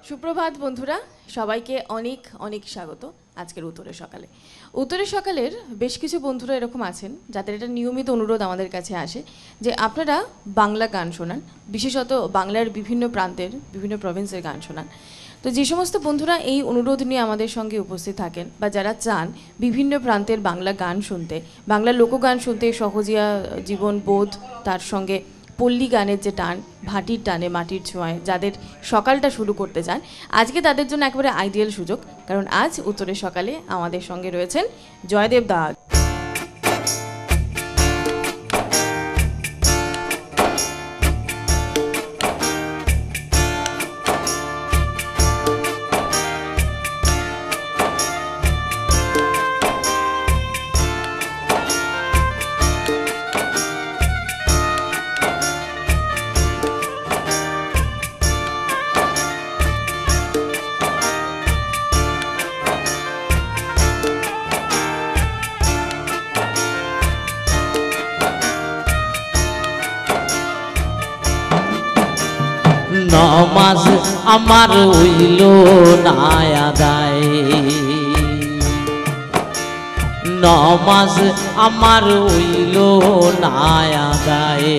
সুপ্রভাত বন্ধুরা, সবাইকে অনেক অনেক স্বাগত আজকের উত্তরের সকালে। উত্তরের সকালের বেশ কিছু বন্ধুরা এরকম আছেন যাদের এটা নিয়মিত অনুরোধ আমাদের কাছে আসে যে আপনারা বাংলা গান শোনান, বিশেষত বাংলার বিভিন্ন প্রান্তের বিভিন্ন প্রভিন্সের গান শোনান। তো যে সমস্ত বন্ধুরা এই অনুরোধ নিয়ে আমাদের সঙ্গে উপস্থিত থাকেন বা যারা চান বিভিন্ন প্রান্তের বাংলা গান শুনতে, বাংলা লোকগান শুনতে, সহজিয়া জীবন বোধ, তার সঙ্গে পল্লী গানের যে টান, ভাটির টানে মাটির ছোঁয়ায় যাদের সকালটা শুরু করতে চান, আজকে তাদের জন্য একেবারে আইডিয়াল সুযোগ। কারণ আজ উত্তরের সকালে আমাদের সঙ্গে রয়েছেন জয়দেব দা। নমাজ আমার হইল না আদায়, নমাজ আমার হইল না আদায়,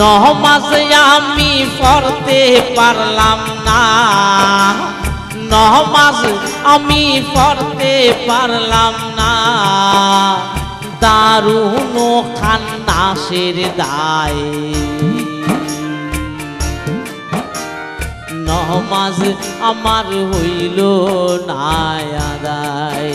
নমাজ আমি পড়তে পারলাম না, নমাজ আমি পড়তে পারলাম না, দারুণ খান্নাসের দায়, নমাজ আমার হইল না আদায়।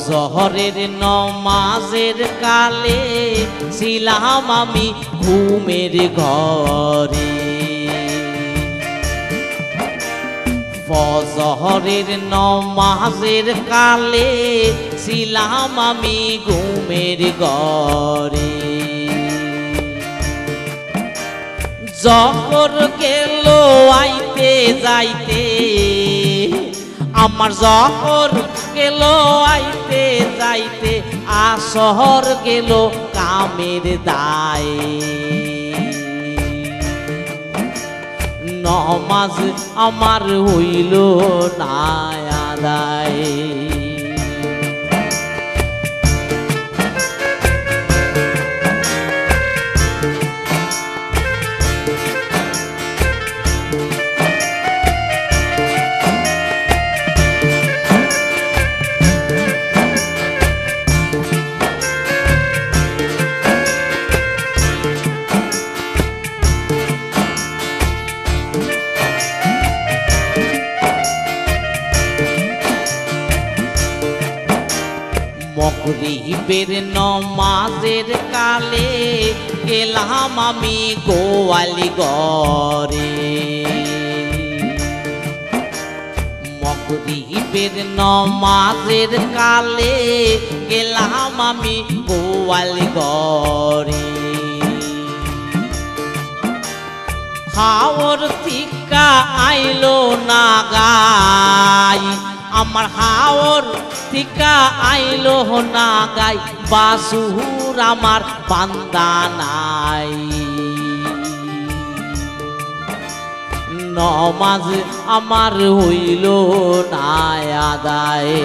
জহরের নমাজের কালে ছিলাম আমি ঘুমের ঘরে, ফজহরের নমাজের কালে ছিলাম আমি ঘুমের ঘরে, জহর গেল আইতে যাইতে, আমার জহর গেল আইতে যাইতে, আসর গেল কামের দায়, নমাজ আমার হইল না আদায়। মগরিবের নমাজের কালে গেলাম আমি গোয়ালি ঘরে, মগরিবের নমাজের কালে গেলাম আমি গোয়ালি ঘরে, হাওর থিকা আইলো না গাই, আমার হাওর থিকা আইলো না গাই, বাসুর আমার বান্দা নাই, নমাজ আমার হইল না আদায়।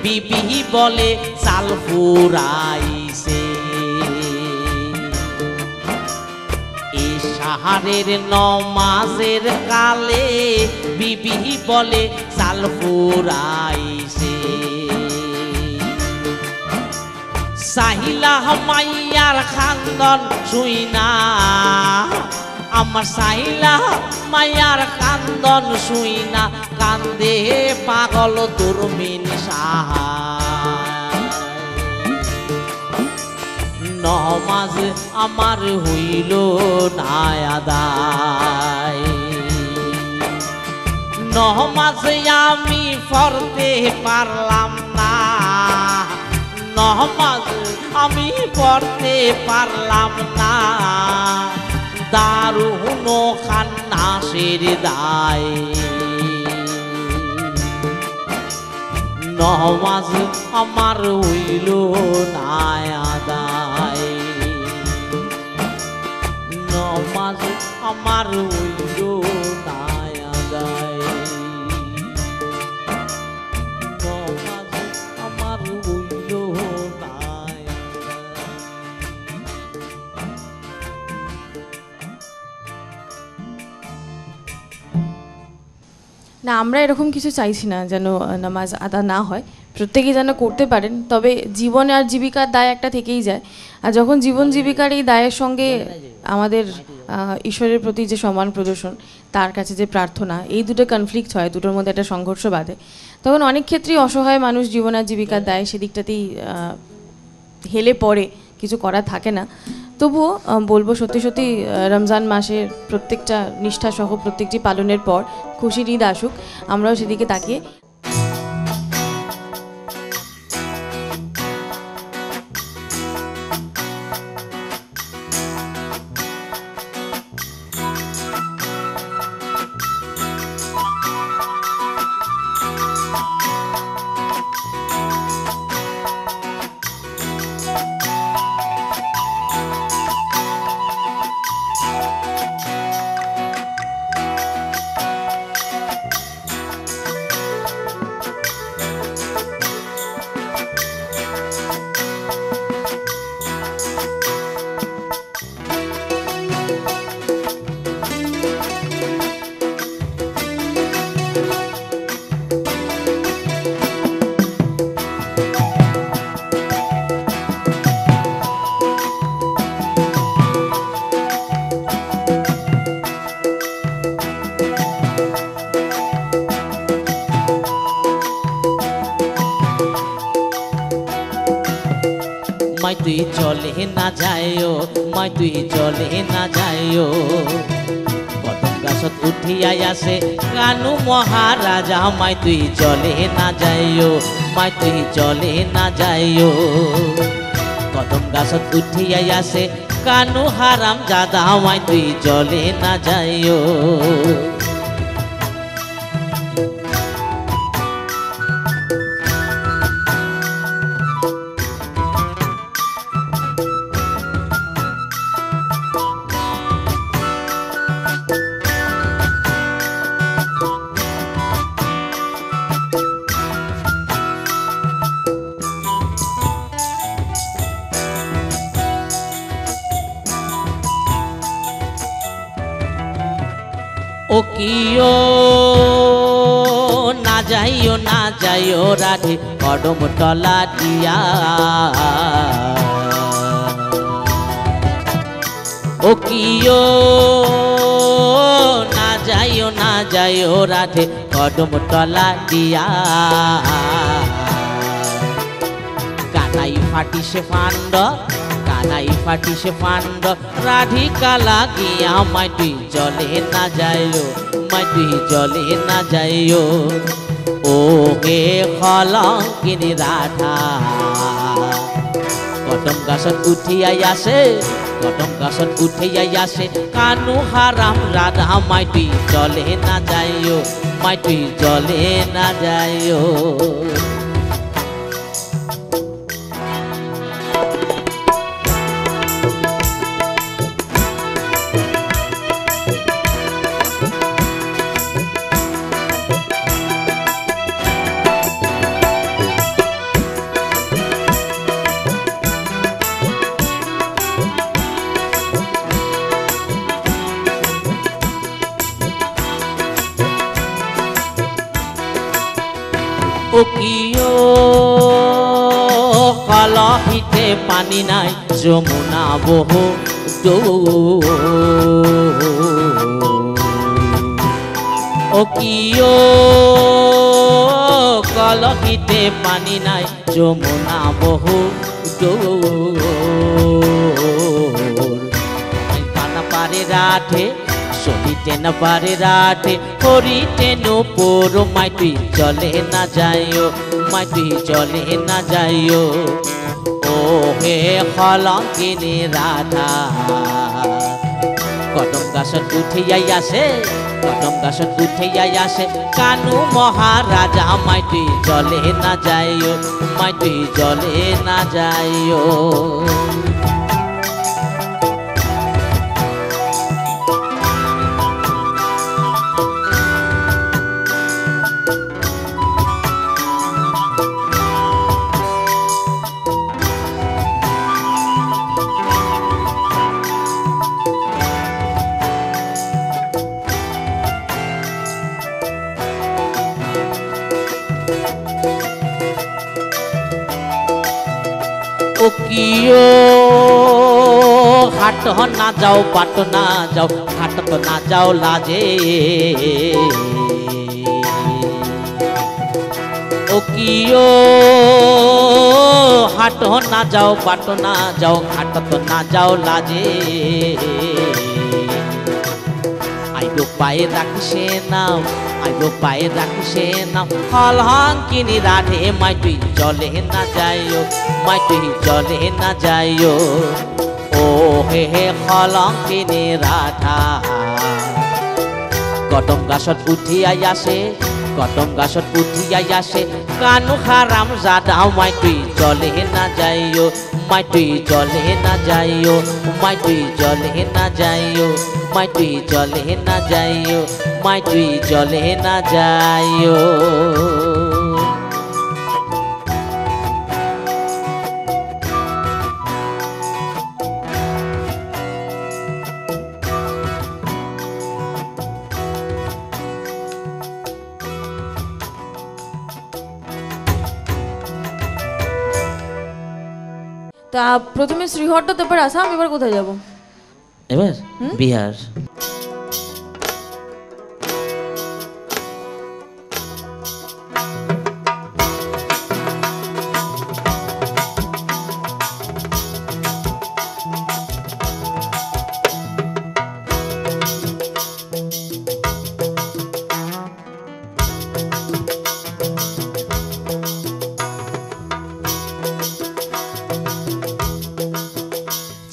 বিবি বলে চাল ফুরাইছে ইশারের নমাজের কালে বিবি বলে চাল ফুরাইছে সাহিলা মাইয়ার খান্দন শুইনা আমার সাহিলা মাইয়ার কান্দন শুইনা কান্দে পাগল দুর্মিন সাহায় নমাজ আমার হইল না আদায় নমাজ আমি পড়তে পারলাম না নমাজ আমি পড়তে পারলাম না দারুণ খান্নাসের দায় নমাজ আমার হইল না আদায় নমাজ আমার হইল না আদায় নমাজ আমার হইল না আদায় না আমরা এরকম কিছু চাইছি না যেন নামাজ আদা না হয়, প্রত্যেকেই যেন করতে পারেন, তবে জীবন আর জীবিকার দায় একটা থেকেই যায়। আর যখন জীবন জীবিকার এই দায়ের সঙ্গে আমাদের ঈশ্বরের প্রতি যে সম্মান প্রদর্শন, তার কাছে যে প্রার্থনা, এই দুটো কনফ্লিক্ট হয়, দুটোর মধ্যে একটা সংঘর্ষ বাধে, তখন অনেক ক্ষেত্রেই অসহায় মানুষ জীবন আর জীবিকার দায় সেদিকটাতেই হেলে পড়ে, কিছু করার থাকে না। তবুও বলবো সত্যি সত্যি রমজান মাসের প্রত্যেকটা নিষ্ঠা সহ প্রত্যেকটি পালনের পর খুশির ঈদ আসুক, আমরাও সেদিকে তাকিয়ে মাই তুই চলে না যাইও মাই তুই চলে না যাইও কদম গাছত উঠিয়াই আসে কানু মহারাজা মাই তুই চলে না যাইও মাই তুই চলে না যাইও কদম গাছত উঠিয়াই আসে কানু হারাম জাদা মাই তুই চলে না যাইও ও কিও না যাইও রাধে কদম তলা দিয়া ও কিও না যাইও রাধে কদম তলা দিয়া কানাই ফাটিছে ফান্ড কানাই ফাটিছে ফান্ড রাধিকা লাগিয়া মাই তুই জলে না যাইও মাই তুই জলে না যাইও ও হে কলঙ্কিনী রাধা কদম গাছত উঠিয়াই আসে কদম গাছত উঠিয়াই আসে কানু হারাম রাধা মাই তুই জলে না যাইও মাই তুই জলে না যাইও কলহিতে পানি নাই যমুনা বহু দূর ও কিও কলহিতে পানি নাই যমুনা বহু দূর কানা পারে রাঠে সরিতে না পারে রাঠে হরিতে নূপুর মাই তুই চলে না যাইও মাই তুই চলে না যাইও ও হে কলঙ্কিনী রাধা কদম গাছত উঠিয়াই আসে কদম গাছত উঠিয়াই আসে কানু মহারাজা মাই তুই চলে না যাইও মাই তুই চলে না যাইও ও কিও হাট না যাও পাট না যাও হাট তো না যাও লাজে ও কিও হাট না যাও পাট না যাও হাট তো না যাও লাজে আইগো পায়ে রাখছে নাও আইগো পায়ে রাখছে নাও কলঙ্কিনী রাধে মাই তুই চলে না যাইও মাই তুই চলে না যাইও ও হে হে কলঙ্কিনী রাধা কদম গাছত উঠিয়াই আসে কদম গাছত উঠিয়াই আসে কানু হারাম জাদা মাই তুই চলে না যাইও মাই তুই চলে না যাইও মাই তুই চলে না যাইও মাই তুই চলে না যাইও মাই তুই চলে না যাইও তা প্রথমে শ্রীহট্ট তারপর আসাম, এবার কোথায় যাব? এবার বিহার।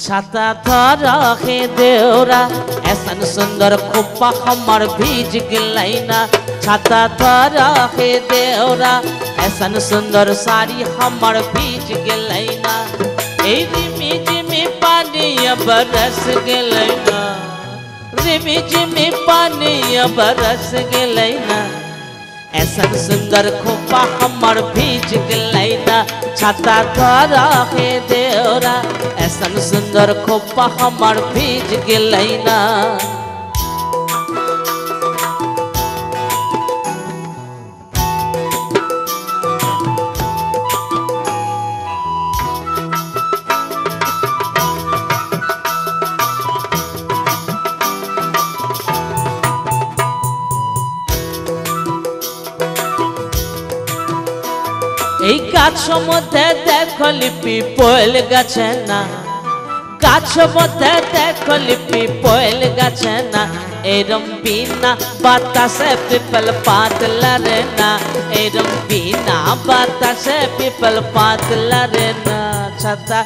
छाता रखे देवरा ऐसन सुंदर खुप्पा हमर भीज गिलैना छाता रखे देवरा ऐसन सुंदर साड़ी हमर भीज गिलैना रिमिज में पानी बरस गिलैना रिमिज में पानी बरस गिलैना ऐसन सुंदर खुप्पा हमर भीज गिलैना छाता रखे देवरा ऐसन सुंदर खोपा हमर भीज गिलैना এই গাছ মধ্যে দেখলি পিপল গাছে না গাছ মধ্যে দেখলি পিপল গাছে না এরম বিনা বাতাসে পিপল পাত লড়ে না এরম বিনা বাতাসে পিপল পাত লড়ে না छता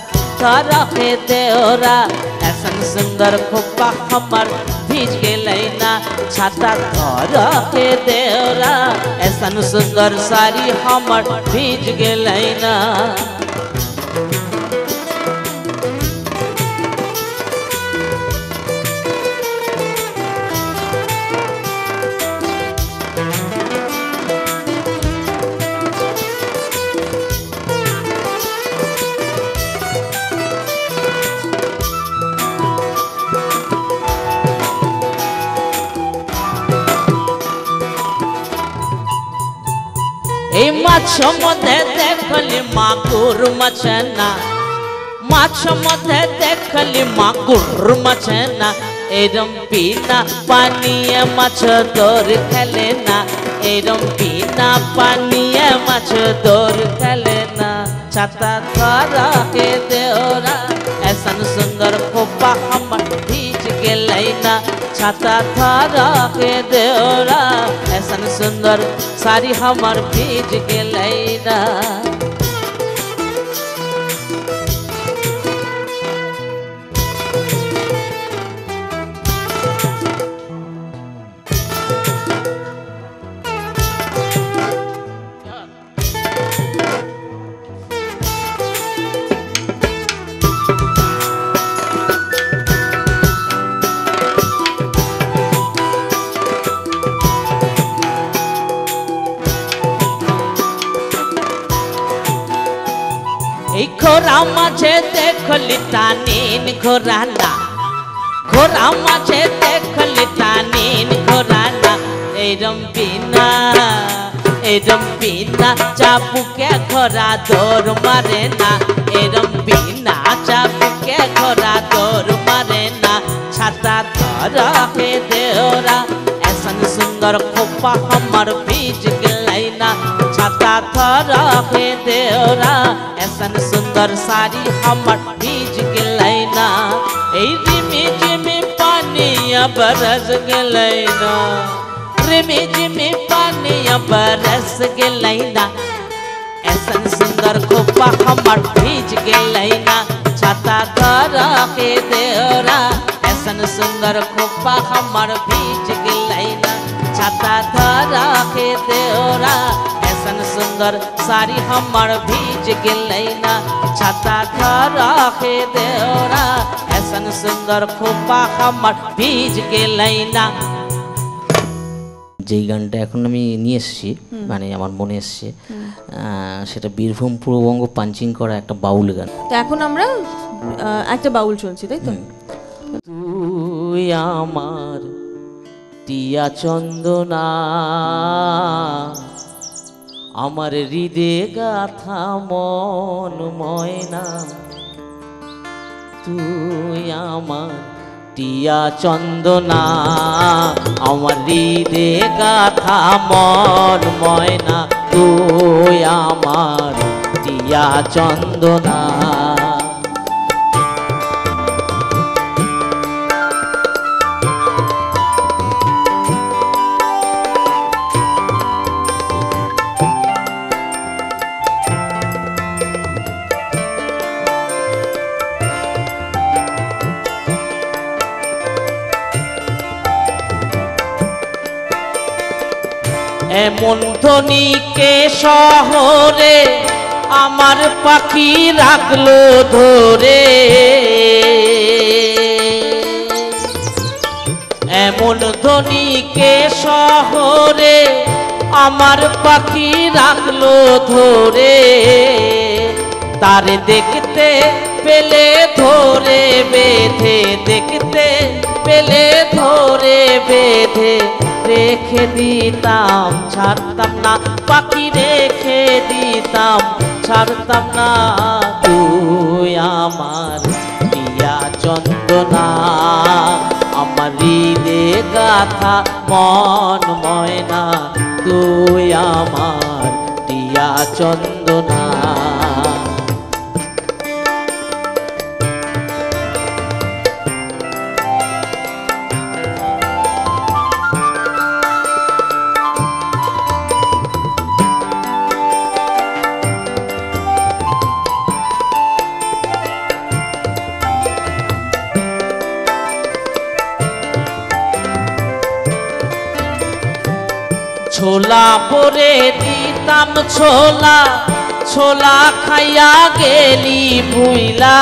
रखे देवरा ऐसन सुंदर खोपा हमर भीज गेलैना छाता रखे देवरा ऐसन सुंदर साड़ी हमर भीज गेलैना এই মাছ মধ্যে দেখলি মাকু মাগুর মাছ না, মাছ মধ্যে দেখলি মাগুর মাছ না, এরম বিনা পানিয়ে মাছ দৌড় খেলে না, এরম বিনা পানিয়ে মাছ দৌড় খেলে না। ছাতা ধরা কে দেওরা ऐसन सुंदर खोपा हमर भीज गेलै ना, छाता धरा के देवरा ऐसन सुंदर साड़ी हमर भीज गेलै ना। ঘোরা মাঝে দেখলি টানিন ঘোরানা, ঘোরা মাঝে দেখলি টানিন ঘোরানা, এরম বিনা চাবুকে ঘোরা দৌড় মারে না, এরম বিনা চাবুকে ঘোরা দৌড় মারে না। ছাতা ধরা হে দেওরা ऐसन सुंदर खोपा हमर भीज गेलै ना, छाता धरा हे देवरा ऐसन सुंदर साड़ी हमर भीज गेलै ना। ए रिमी जिमी पानिया बरस गेलै ना, रिमी जिमी पानिया बरस गेलै ना, ऐसन सुंदर खोपा हमर भीज गेलै ना। छाता धरा हे देवरा ऐसन सुंदर खोपा हमर भीज गेलै ना, छाता धरा हे देवरा ऐसन सुंदर साड़ी हमर भीज गेलै ना, छाता धरा हे देवरा ऐसन सुंदर खोपा हमर भीज गेलै ना। যেই গানটা এখন আমি নিয়ে এসেছি মানে আমার মনে এসছে, সেটা বীরভূম পূর্ববঙ্গ পাঞ্চিং করা একটা বাউল গান। তো এখন আমরা একটা বাউল শুনছি, তাই তো? তুই আমার টিয়া চন্দনা, আমার হৃদে গাথা মন ময়না, তুই আমার টিয়া চন্দনা, আমার হৃদে গাথা মন ময়না, তুই আমার টিয়া চন্দনা। এমন ধনীকে শহরে আমার পাখি রাখলো ধরে, এমন ধনীকে শহরে আমার পাখি রাখলো ধরে, তার দেখতে পেলে ধরে বেঁধে, দেখতে পেলে ধরে বেঁধে রেখে দিতাম ছাড়তাম না, পাখি রেখে দিতাম ছাড়তাম না। তুই আমার টিয়া চন্দনা, আমার হৃদে গাথা মন ময়না, তুই আমার টিয়া চন্দনা। ছোলা পরে দিতাম ছোলা, ছোলা খাইয়া গেলি ভুইলা,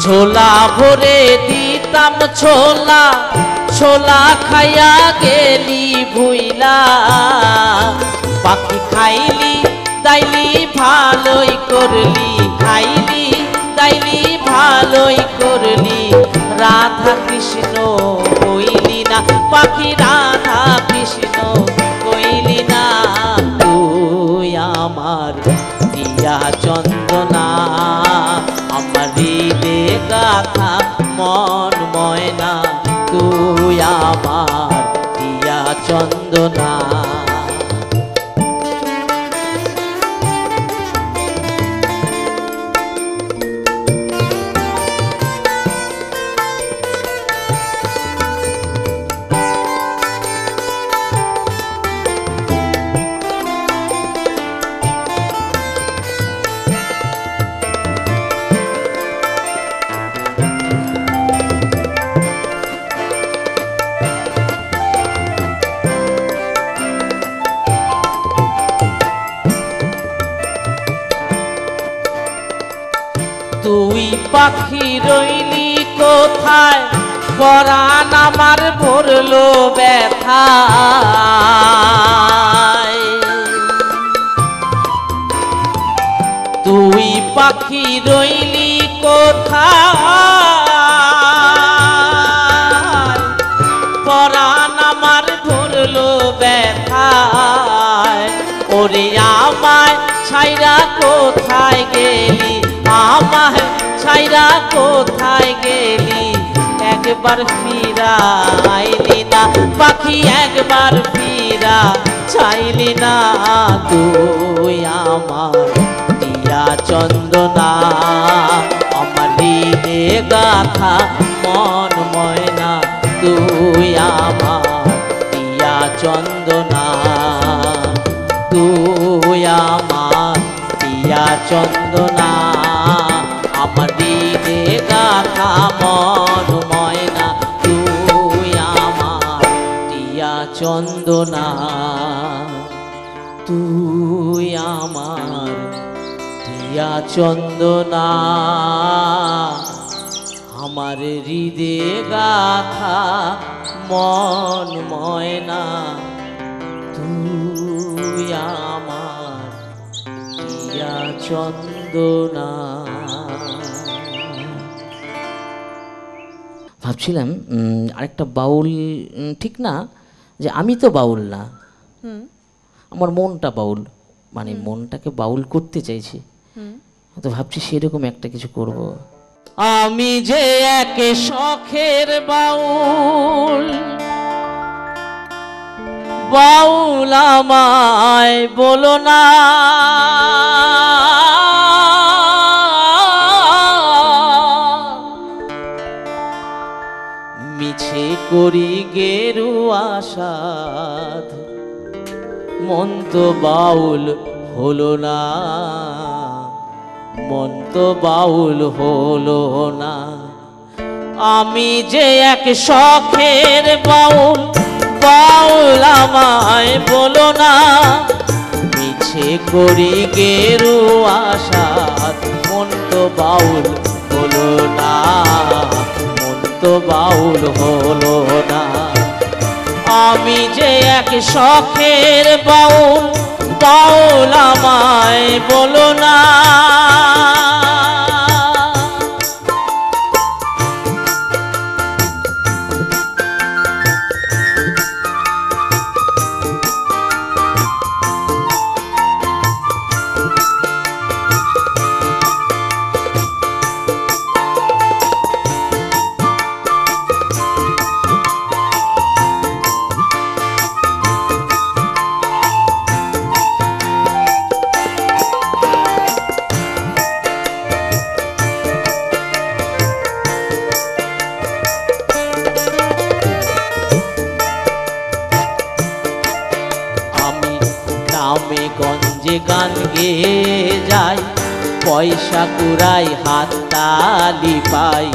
ছোলা ভরে দিতাম ছোলা, ছোলা খাইয়া গেলি ভুইলা, পাখি খাইলি দাইলি ভালোই করলি, খাইলি দাইলি ভালোই করলি, রাধা কৃষ্ণ কইলি না, পাখি রাধা কৃষ্ণ কইলি না। পাখি রইলি কোথায় পরাণ আমার ভরলো ব্যথায় তুই পাখি রইলি কোথায় পরাণ আমার ভরলো ব্যথায় ওরে আমায় ছাইরা কোথায় গেলি আমায় ছাইরা কোথায় গেলি একবার ফিরা আইলি না পাখি একবার ফিরা চাইলি না তুই আমার দিয়া চন্দনা আমার হৃদে গাথা মন ময়না তুই আমার দিয়া চন্দনা তুই আমার দিয়া চন্দনা আমার হৃদে গাথা মন ময়না তুই আমার দিয়া চন্দনা তুই আমার দিয়া চন্দনা আমার হৃদে গাথা মন ময়না তুই আমার দিয়া চন্দনা। ভাবছিলাম আরেকটা বাউল ঠিক না যে আমি তো বাউল না আমার মনটা বাউল মানে মনটাকে বাউল করতে চাইছি তো ভাবছি সেরকম একটা কিছু করব। আমি যে এক শখের বাউল বাউল আমায় বলো না মিছে করি গেরুয়া সাধ মন তো বাউল হলো না মন তো বাউল হলো না আমি যে এক শখের বাউল বাউল আমায় বলো না মিছে করি গেরুয়া সাধ মন তো বাউল হলো না মন তো বাউল হলো না আমি যে এক শখের বাউল বাউল আমায় বলো না গঞ্জে গান গেয়ে যাই পয়সা কুড়াই হাত তালি পাই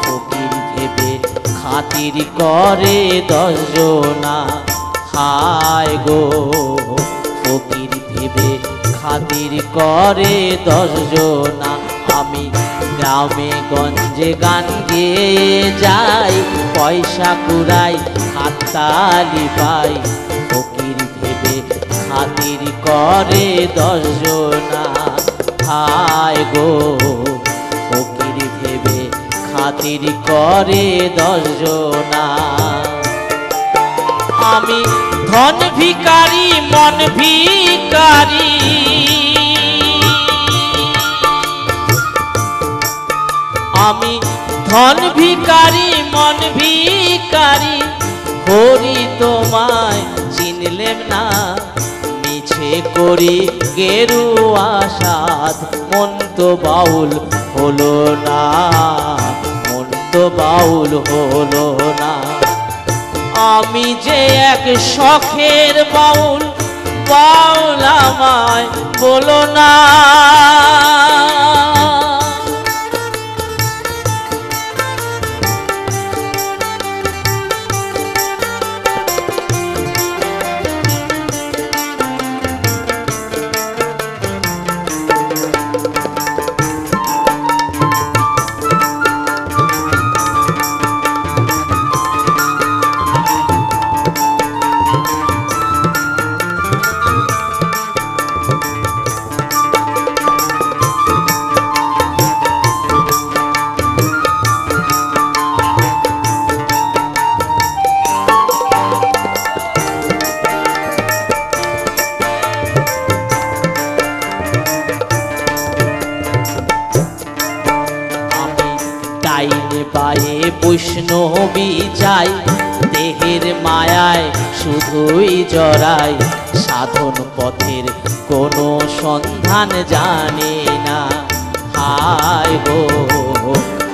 ফকির ভেবে খাতির করে দশজনা হায় গো ফকির ভেবে খাতির করে দশজনা আমি গ্রামে গঞ্জে গান গেয়ে যাই পয়সা কুড়াই হাত তালি পাই ফকির ভেবে খাতির করে দশজনা হায় গো ফকির ভেবে খাতির করে দশজনা আমি ধন ভিখারি মন ভিখারি আমি ধন ভিখারি মন ভিখারি হরি তোমায় চিনলেম না মিছে করি গেরুয়া সাধ মন তো বাউল হলো না মন তো বাউল হলো না আমি যে এক শখের বাউল বাউল আমায় বলো না বৈষ্ণবী চাই, দেহের মায়ায় শুধুই জড়াই, সাধন পথের কোনো সন্ধান জানি না। হায় গো,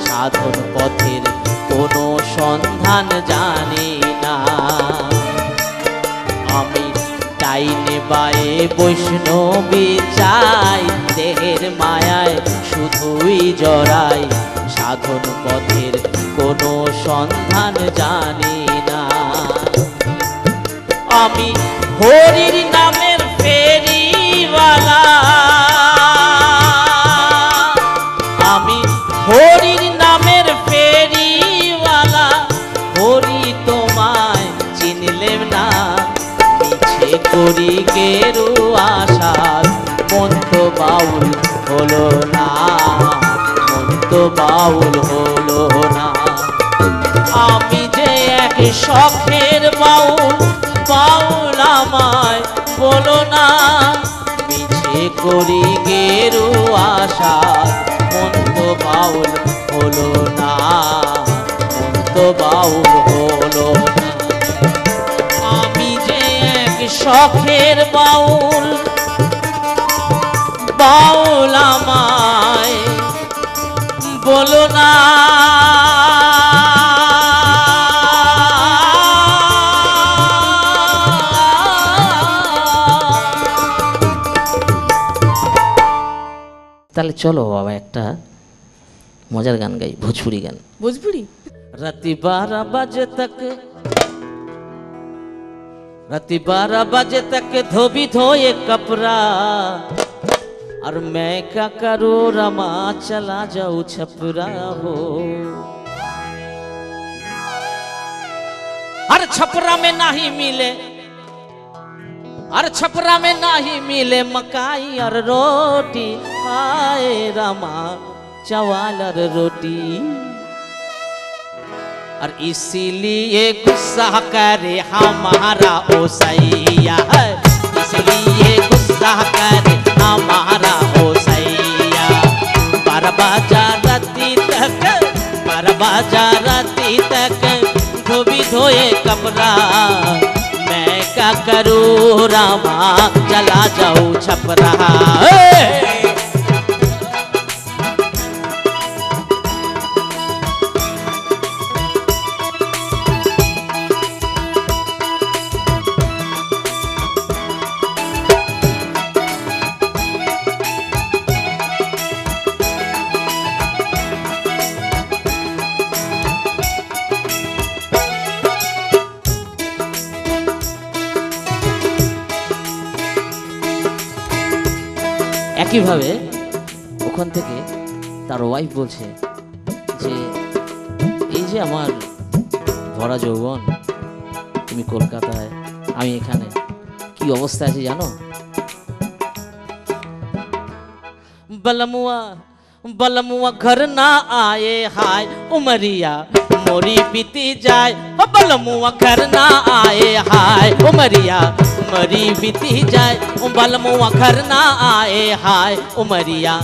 সাধন পথের কোনো সন্ধান জানি না। আমি ডাইনে বায়ে বৈষ্ণবী চাই, দেহের মায়ায় শুধুই জড়াই, সাধন পথের কোনো সন্ধান জানি না। আমি হরির নামের ফেরিওয়ালা, আমি হরির নামের ফেরিওয়ালা, হরি তোমায় চিনলেম না, মিছে করি গেরুয়া সাজ, মন তো বাউল হলো না, মন তো বাউল হলো না। আমি যে এক শখের বাউল, বাউল আমায় বলো না, মিছে করি গেরুয়া সাজ, মন তো বাউল হলো না, মন তো বাউল হলো না। আমি যে এক শখের বাউল, বাউল আমায় বলো না। তাহলে চলো বাবা একটা মজার গান গাই, ভোজপুরি গান। भोजपुरी राती 12 बजे तक, राती 12 बजे तक धोबी धोए कपड़ा, और मैं क्या करूँ रमा चला जाऊँ छपरा हो। हर छपरा में नहीं मिले, हर छपरा में नहीं मिले मकाई और रोटी, हाय रमा चावल और रोटी। और इसीलिए गुस्सा करे हमारा ओ सैया, इसलिए गुस्सा करे हमारा ओ सैया। 12 बजा राती तक, 12 बजा राती तक धोबी धोए कपड़ा, मैं क्या करूँ रामा चला जाऊँ छपरा। একইভাবে ওখান থেকে তার ওয়াইফ বলছে যে এই যে আমার ভরা যৌবন, তুমি কলকাতায়, আমি এখানে, কি অবস্থা আছে জানো? बलमुआ बलमुआ घर ना आए हाय उमरिया मोरी बीती जाए, बलमुआ घर ना आए हाय उमरिया मरी बीती जाए, बलमुआ घर ना आए हाय उमरिया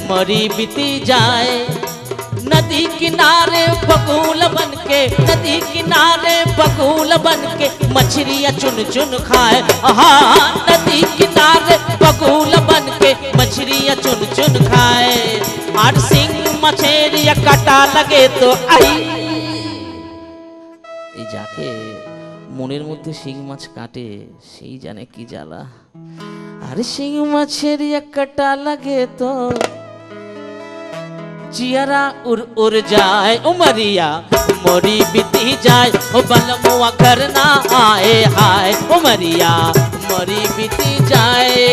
मरी बीती जाए। नदी किनारे बगुल बनके, नदी किनारे बगुल बनके मछलियाँ चुन चुन खाए, हाँ नदी किनारे बगुल बनके मछलियाँ चुन चुन खाए। और सिंह मछलियाँ काटा लगे तो आई, এই যাকে মনের মধ্যে শিং মাছ কাটে সেই জানে কি জ্বালা। আর শিং মাছের কাটা লাগে তো जियरा उर उर जाए उमरिया मोरी बीती जाए, ओ बलमुआ घर ना आए हाय उमरिया मोरी बीती जाए।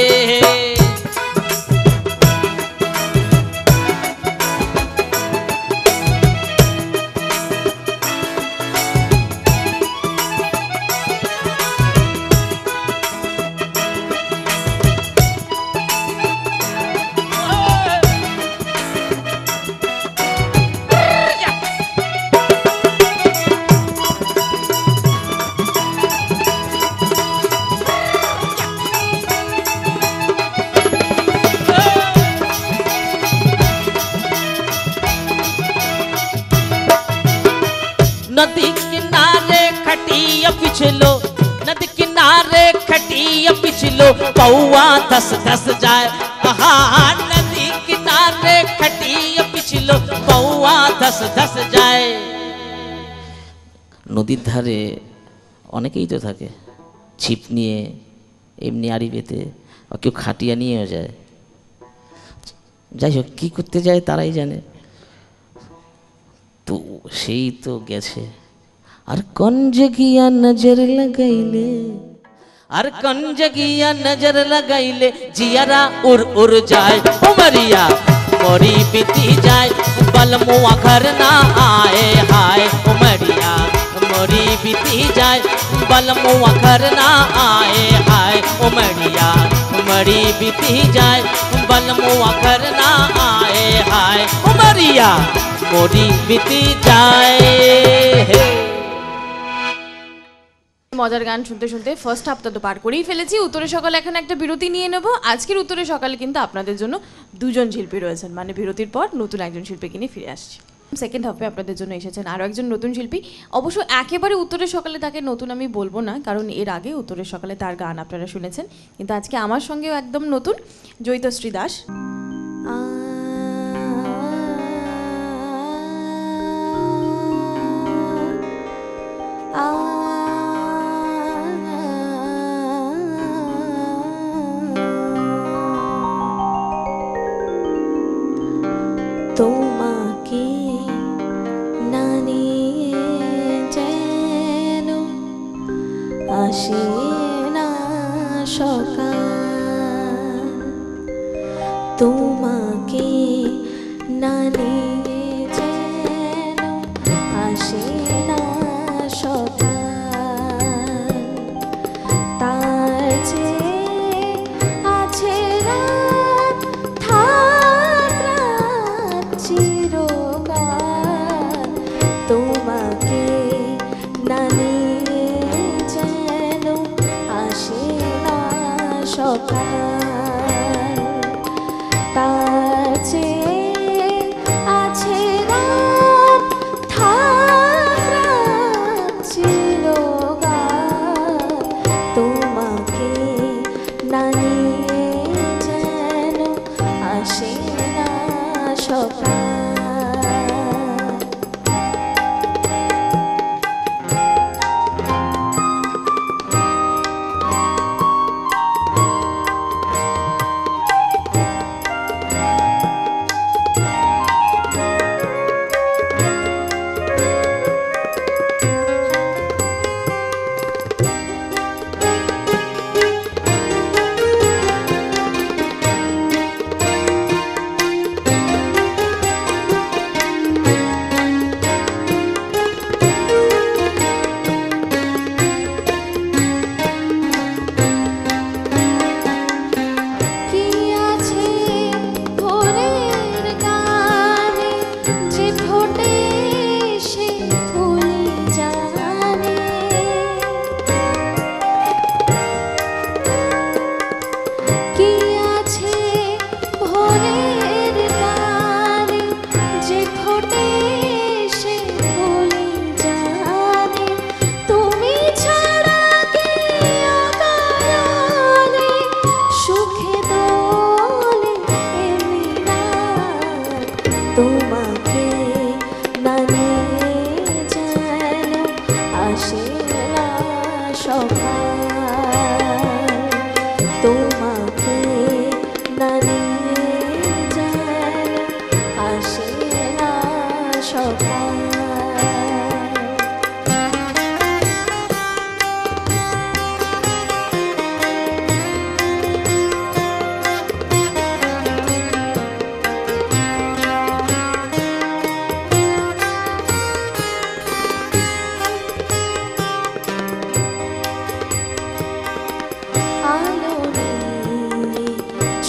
कौआ धस धस जाए पहाड़ नदी किनारे खटिया पिछलो कौआ धस धस যায়। নদীর ধারে অনেকেই তো থাকে ছিপ নিয়ে এমনি আড়ি পেতে, কেউ খাটিয়া নিয়েও যায়। যাই হোক কী করতে যায় তারাই জানে। তো সেই তো গেছে আর কঞ্জগিয়া নজর লাগাইলে, আর কঞ্জগিয়া নজর লাগাইলে জিয়ারা উড় উড় যায় উমরিয়া মরি বিতি যায় বলमुआ घर ना आए हाय उमरिया मोरी बीती जाए बलमुआ घर ना आए हाय उमरिया मरी बीती जाए बलमुआ घर ना आए हाय उमरिया मोरी बीती जाए। মজার গান শুনতে শুনতে ফার্স্ট হাফটা তো পার করেই ফেলেছি। উত্তরে সকালে এখন একটা বিরতি নিয়ে নেব। আজকের উত্তরে সকালে কিন্তু আপনাদের জন্য দুজন শিল্পী রয়েছেন, মানে বিরতির পর নতুন একজন শিল্পীকে নিয়ে ফিরে আসছি। সেকেন্ড হাফে আপনাদের জন্য এসেছেন আরও একজন নতুন শিল্পী। অবশ্য একেবারে উত্তরের সকালে তাকে নতুন আমি বলবো না, কারণ এর আগে উত্তরের সকালে তার গান আপনারা শুনেছেন, কিন্তু আজকে আমার সঙ্গেও একদম নতুন জয়িতশ্রী দাস। তোমাকে না নিয়ে যেন আসে না সকাল, তোমাকে না নিয়ে যেন আসে না সকাল, তার যে আছে রাত থাক রাত চিরকাল, তোমাকে না নিয়ে যেন আসে না সকাল, তার যে আছে রাত থাক রাত চিরকাল, তোমাকে না নিয়ে যেন আসে না সকাল। তোমাকে না নিয়ে যেন আসে না সকাল, তোমাকে না নিয়ে যেন আসে না সকাল।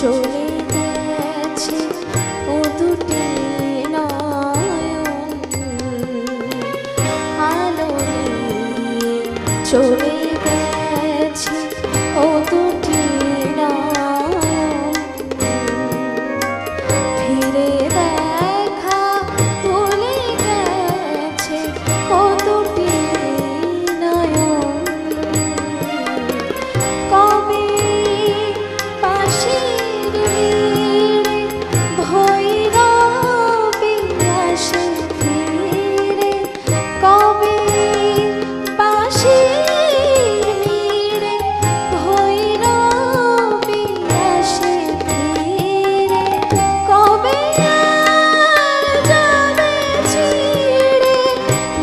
চলে গেছে ও দুটি নয়ন, আলো নিয়ে চলে গেছে ও দুটি নয়ন, ফিরে দেখা ভুলে গেছে ও দুটি নয়ন, কবে ভিড়ে ভৈরবী আসে ফিরে, কবে বাঁশির নীড়ে ভৈরবী আসে ফিরে, কবে আর যাবে ছিড়ে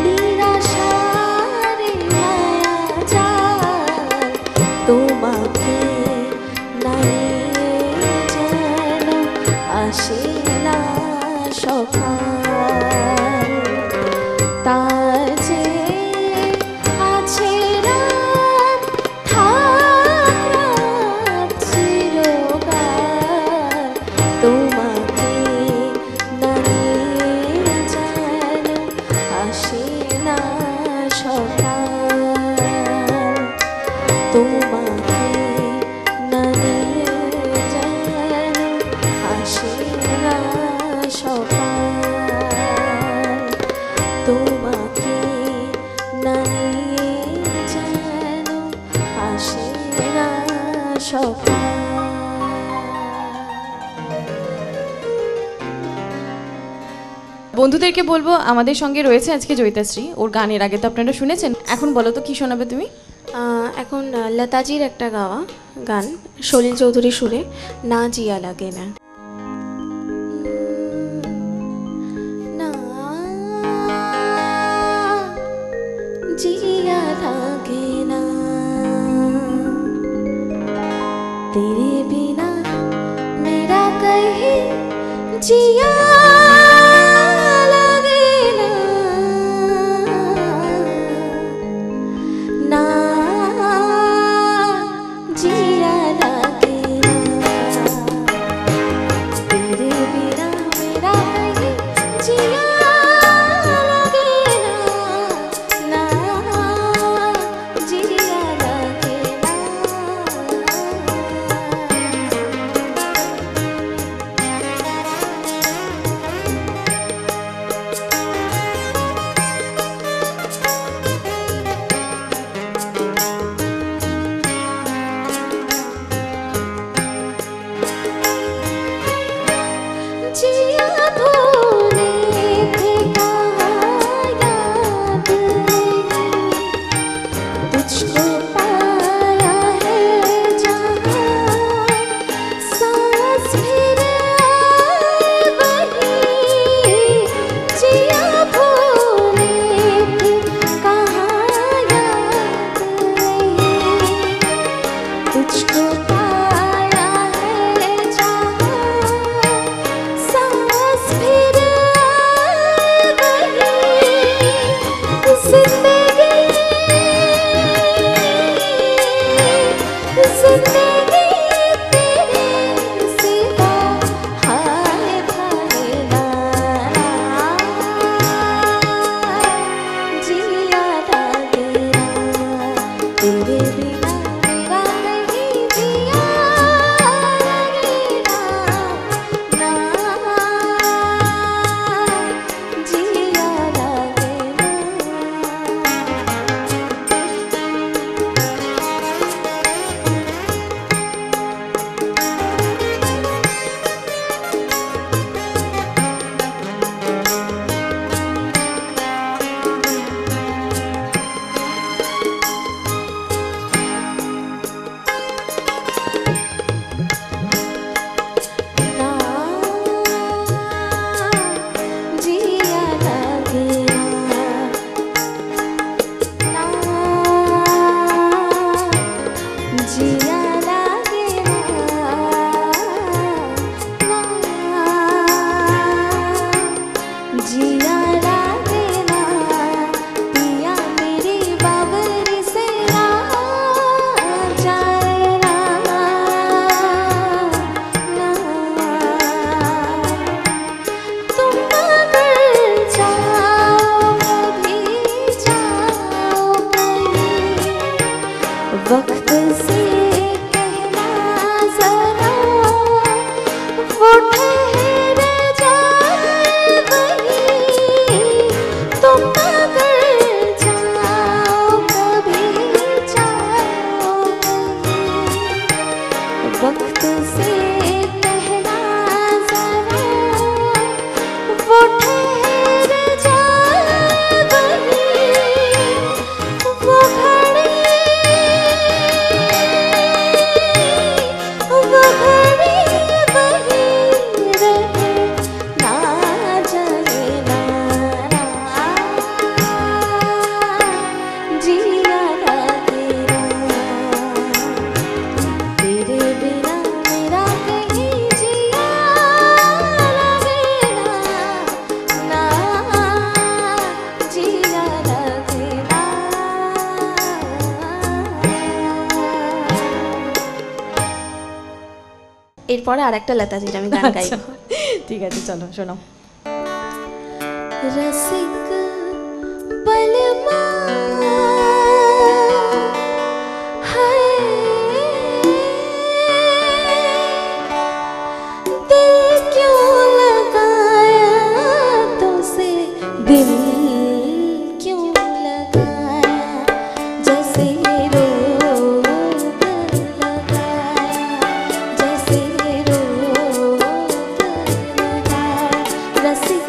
নিরাশারে মায়া যায়, তোমাকে নাই যেন আসে না সকাল। তার যে আছে রাত, থাক রাত চিরকাল, তোমাকে নাই যেন আসে না সকাল, তোমাকে না নিয়ে যেন আসে না সকাল, তোমাকে না নিয়ে যেন আসে না সকাল। বন্ধুদেরকে বলবো আমাদের সঙ্গে রয়েছে আজকে জয়িতাশ্রী, ওর গানের আগে তো আপনারা শুনেছেন, এখন বলো তো কি শোনাবে তুমি? এখন লতাজির একটা গাওয়া গান, সলিল চৌধুরী সুরে, না জিয়া লাগে না। না জিয়া লাগে না, तेरे बिना मेरा कहीं जिया लगे ना, ना जिया लगे ना, तेरे बिना मेरा कहीं जिया लगे ना, ना जिया लगे ना। এরপরে আর একটা লতাজির আমি গান গাইব। ঠিক আছে, চলো শোনাও। रसिक बलमा है, दिल क्यों लगाया तुझसे, दिल क्यों लगाया, जैसे रोग लगाया, जैसे रोग लगाया। रसिक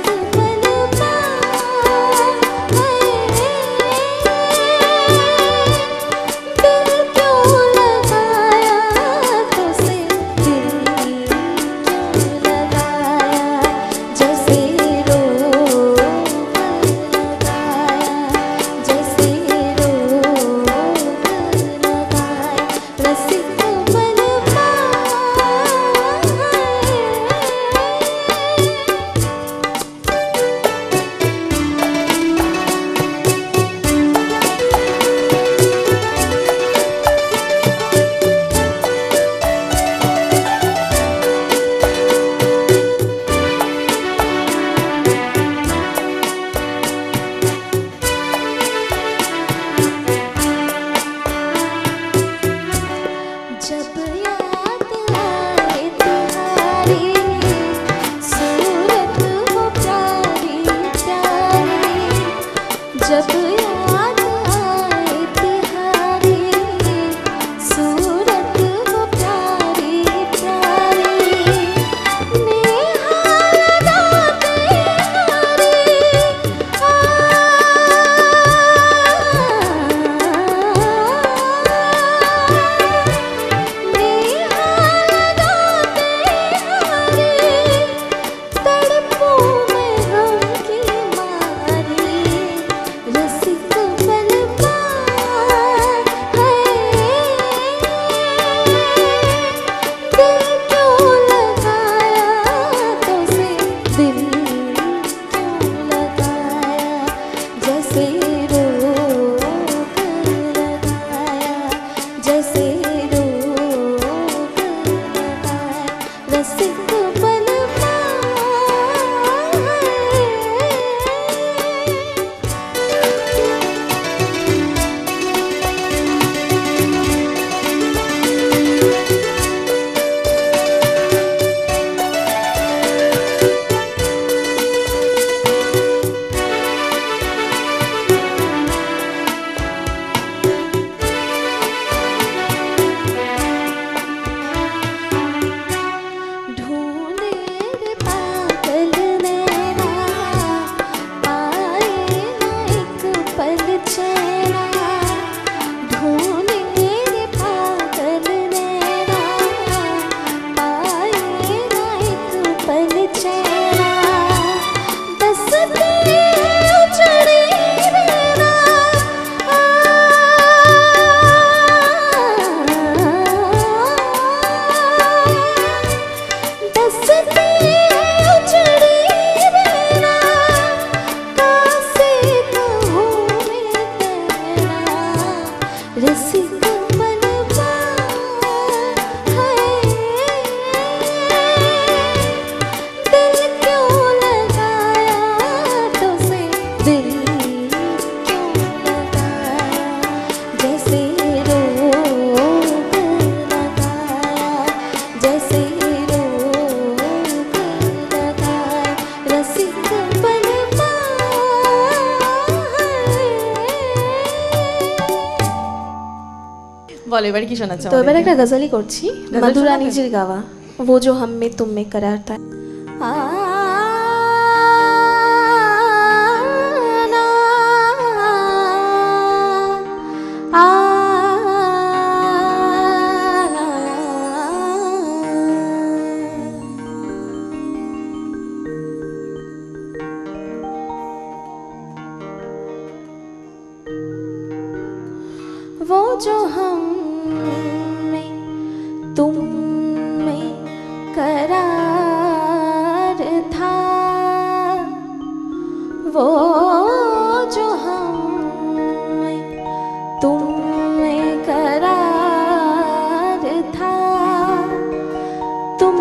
বলো এবারে কি শোনাচ্ছ? তো এবারে একটা গজলই করছি, মধুরানীজির গাওয়া, वो जो हम में तुम में करार था। वो जो हम में तुम में करार था, वो जो हम में तुम में करार था, तुम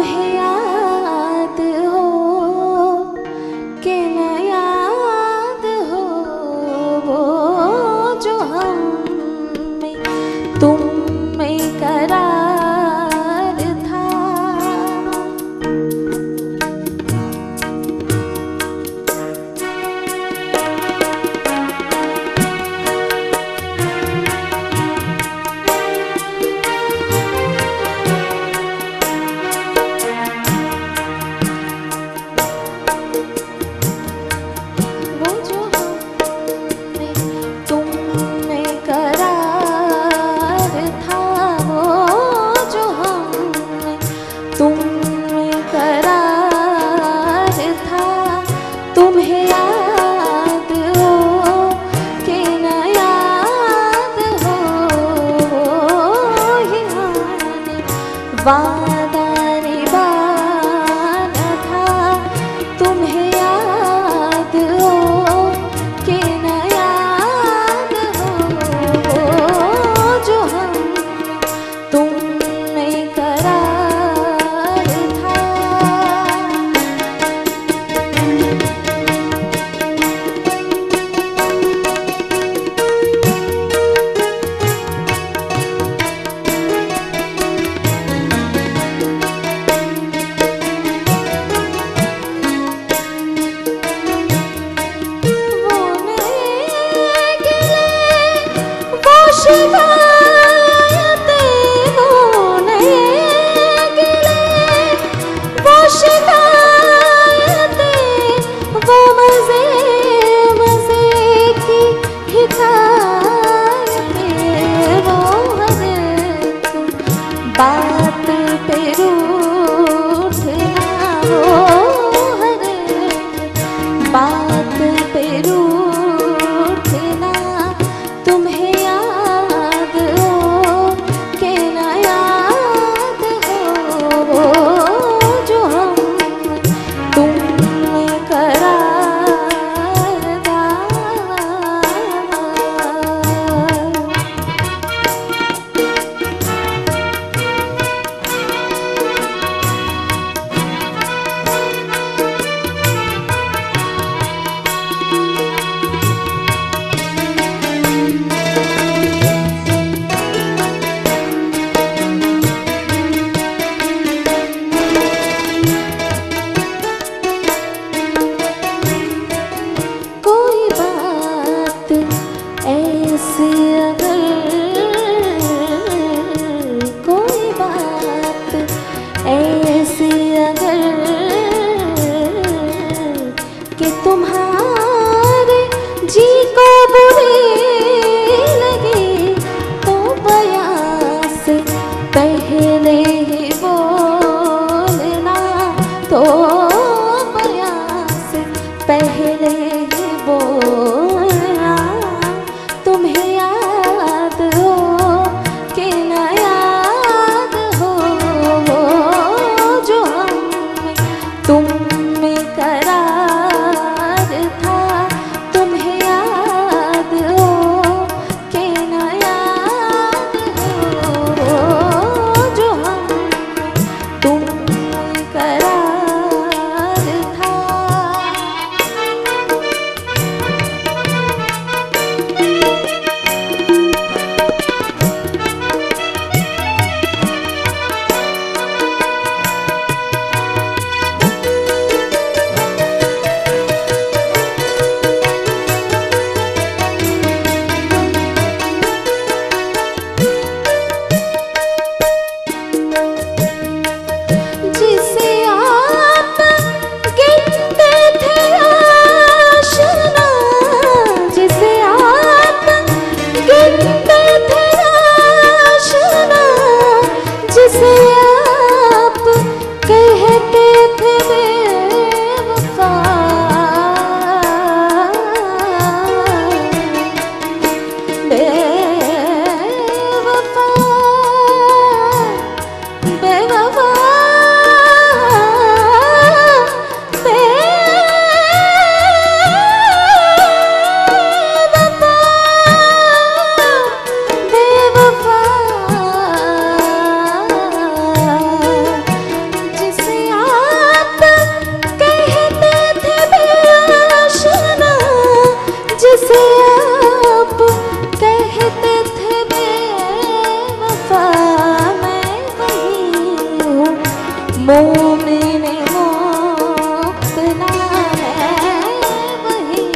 मोमिन मुक्तला मैं वही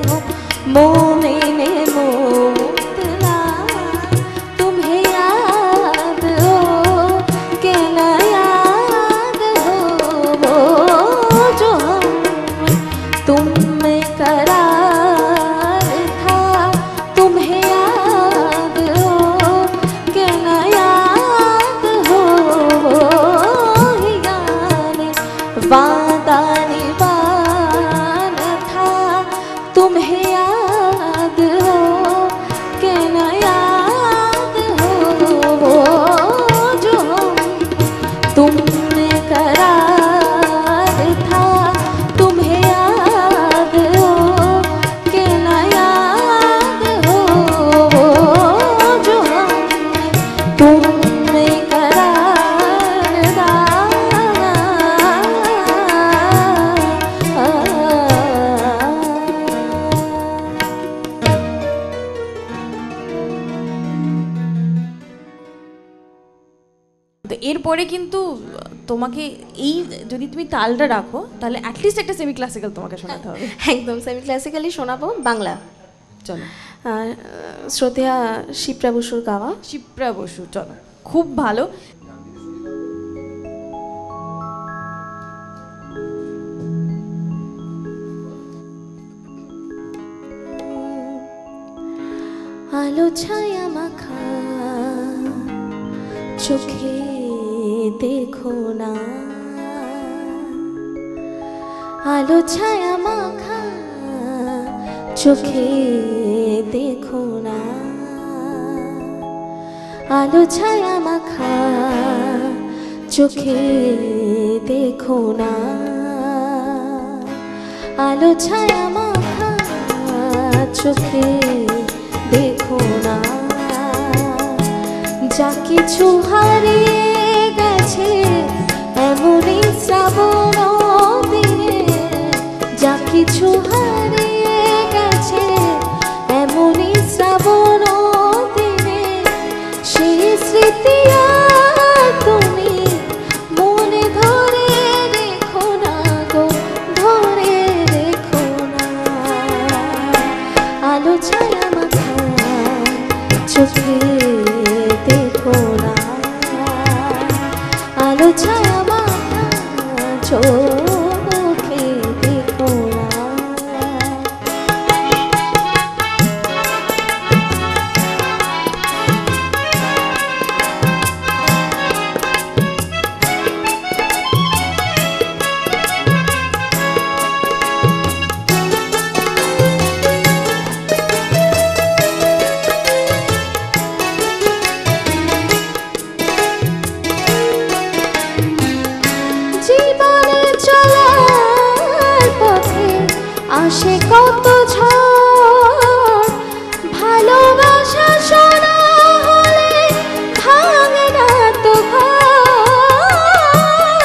हूँ मोमिन मुक्तला तुम्हें याद हो के न याद हो वो जो हम तुम में करार था तुम्हें याद हो के न याद हो वो ही गाने वादा निभान था तुम्हें याद हो के न याद हो वो जो हम तुम में करार था तुम्हें याद हो के न याद हो वो जो हम तुम में करार था তো এরপরে কিন্তু তোমাকে এই যদি তুমি তালটা রাখো তাহলে অ্যাটলিস্ট একটা সেমি ক্লাসিক্যাল তোমাকে শোনাতে হবে। একদম সেমি ক্লাসিক্যালি শোনাবো বাংলা চলো শ্রদ্ধেয়া শিপ্রা বসুর গাওয়া শিপ্রা বসু, চলো খুব ভালো। আলো ছায়া মাখা চোখে দেখো না আলো ছায়া মাখা চোখে দেখো না আলো ছায়া মাখা চোখে দেখো না আলো ছায়া মাখা চোখে দেখো না যা কিছু হারিয়ে গেছে এমনই শ্রাবণ দিনে যা কিছু হারিয়ে গেছে এমনই শ্রাবণ দিনে সেই স্মৃতি আর তুমি মনে ধরে রেখো না গো ধরে রেখো না আলো ছায়া মাখা চোখে দেখো না আলো ছায়া মাখা চোখে দেখো না জীবনে চলার পথে আসে কত ঝড় ভালোবাসা শোনা হলে ভাঙে না তো ঘর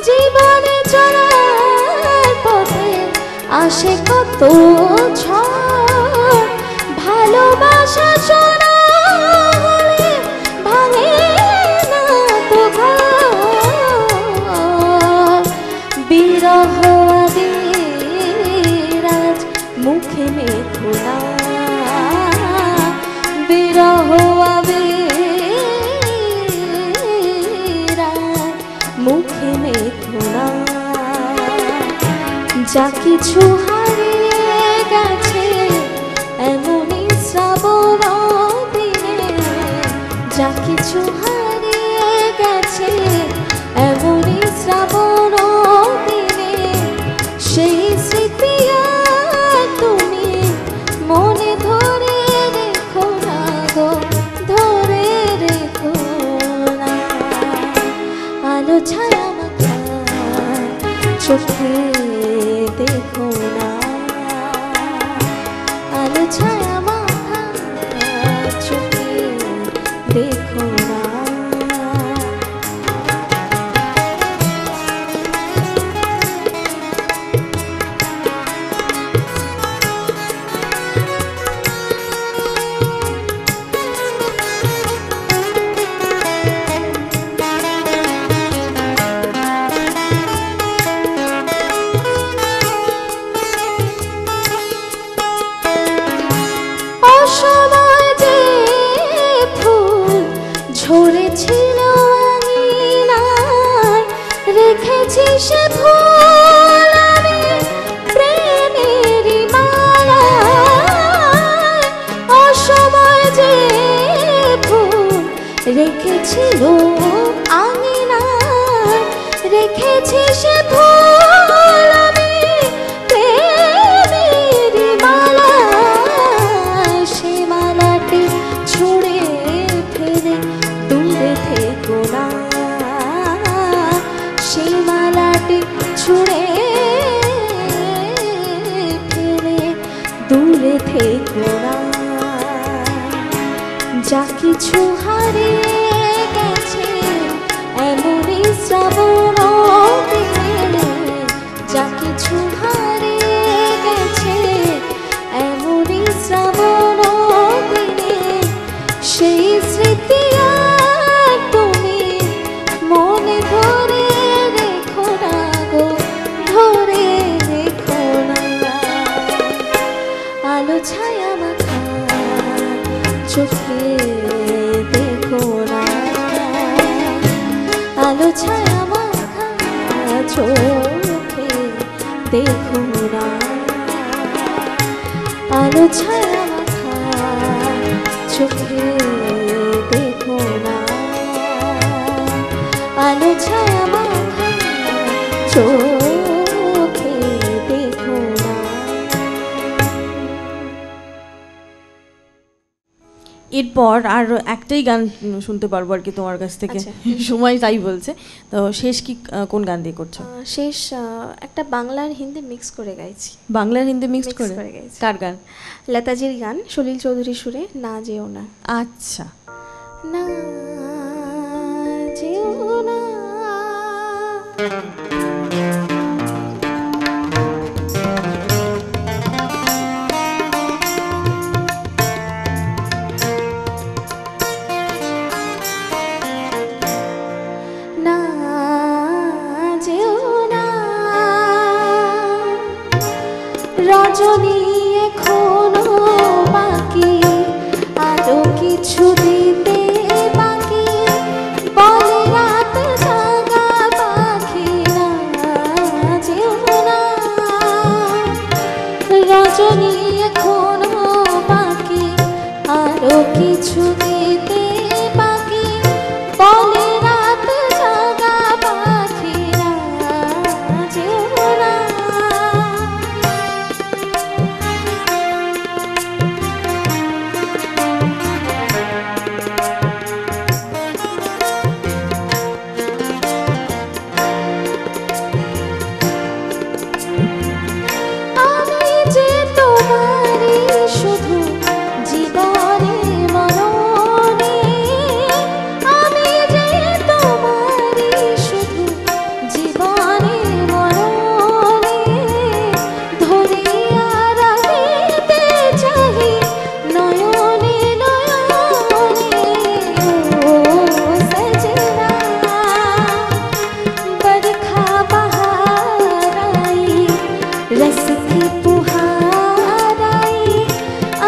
জীবনে চলার পথে আসে কত ঝড় ভালোবাসা শোনা হলে ভাঙে না তো ঘর বিরহ আদিরাজ মুখে মেখো না বিরহ আদিরাজ মুখে মেখো না যা কিছু হারিয়ে গেছে এমনই শ্রাবণ দিনে যা কিছু হারিয়ে গেছে এমনই শ্রাবণ দিনে সেই স্মৃতি আর তুমি মনে ধরে রেখো না গো ধরে রেখো না আলো ছায়া মাখা চোখে দেখো না আলো ছায়া মাখা চোখে দেখো না সে ফুল আমি প্রেমেরই মালায়, অসময় যে ফুল রেখেছিল আঙিনায়, রেখেছি সে ফুল আমি প্রেমেরই মালায়, সে মালাটি ছুঁড়ে ফেলে দূরে থেকো না, সে মালাটি ছুঁড়ে ফেলে দূরে থেকো না। যা কিছু হারিয়ে গেছে এমনই শ্রাবণ দিনে, যা কিছু হারিয়ে গেছে এমনই শ্রাবণ দিনে, সেই স্মৃতি আর তুমি মনে ধরে রেখো না গো, ধরে রেখো না। আলো ছায়া মাখা চোখে দেখো না, আলো ছায়া মাখা চোখে দেখো না, আলো ছায়া মাখা চোখে দেখো না, আলো ছায়া মাখা চোখে দেখো না। এরপর আর একটাই গান শুনতে পারবো আর কি তোমার কাছ থেকে, আচ্ছা। সময় তাই বলছে। তো শেষ কি কোন গান দিয়ে করছো? শেষ একটা বাংলা আর হিন্দি মিক্স করে গাইছি। বাংলা আর হিন্দি মিক্সড Mix করে? করে গাইছি। কার গান? লতাজির গান, সলিল চৌধুরী সুরে, না যেও না। আচ্ছা, না যেও না। না যেও না, রজনী এখনো বাকি, আরো কিছু দিতে বাকি, বলে রাত জাগা পাখি। না যেও না, রজনী এখনো বাকি, আরো কিছু দিতে বাকি, বলে রাত জাগা পাখি। না যেও না। আমি যে তোমারই শুধু জীবনে মরণে, আমি যে তোমারই শুধু জীবনে মরণে, ধরিয়া রাখিতে চাহি নয়নে নয়নে। ও সজনা बरखा बहार आई, रस की फुहार आई,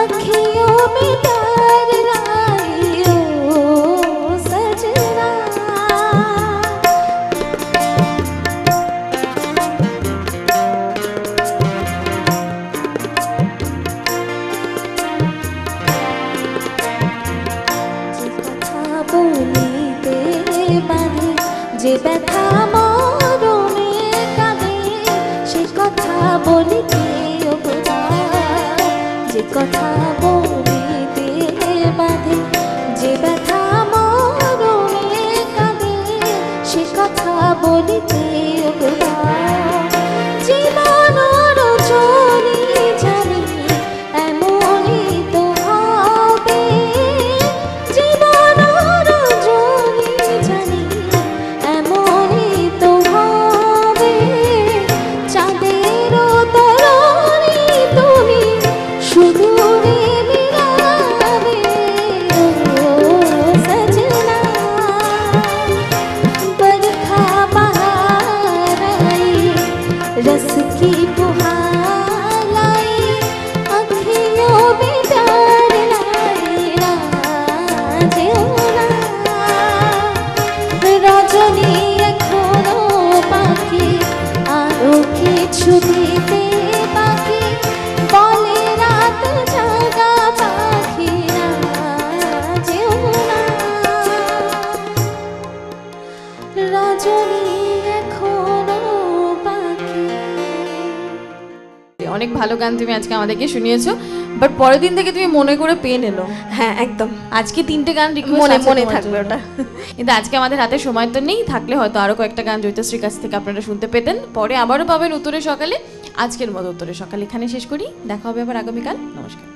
अखियों में प्यार लाई। ओ सजना যে কথা বলিতে বাঁধে, যে ব্যথা মরমে কাঁদে, সে কথা বলিতে অপরাধ। যে কথা বলিতে বাঁধে, যে ব্যথা মরমে কাঁদে, সে কথা বলিতে অপরাধ। জীবন রজনী জানি এমনই তো হবে, জীবন রজনী জানি এমনই তো হবে। চাঁদের তরণী তুমি সুদূরে মিলাবে। ও সজনা बरखा बहार आई, रस की फुहार लाई, अखियों में प्यार लाई। ना যেও না, রজনী এখনো বাকি, কিছু দিতে বাকি বলে রাত জাগা পাখিরা যেও না রজনী এখনো বাকি। অনেক ভালো গান তুমি আজকে আমাদেরকে শুনিয়েছো, বাট পরের দিন থেকে তুমি মনে করে পেন এলো। হ্যাঁ একদম আজকে 3টে গান মনে মনে থাকবে ওটা। কিন্তু আজকে আমাদের হাতে সময় তো নেই, থাকলে হয়তো আরো কয়েকটা গান জয়িতাশ্রীর কাছ থেকে আপনারা শুনতে পেতেন। পরে আবারও পাবেন উত্তরের সকালে। আজকের মতো উত্তরের সকালে এখানে শেষ করি, দেখা হবে আবার আগামীকাল। নমস্কার।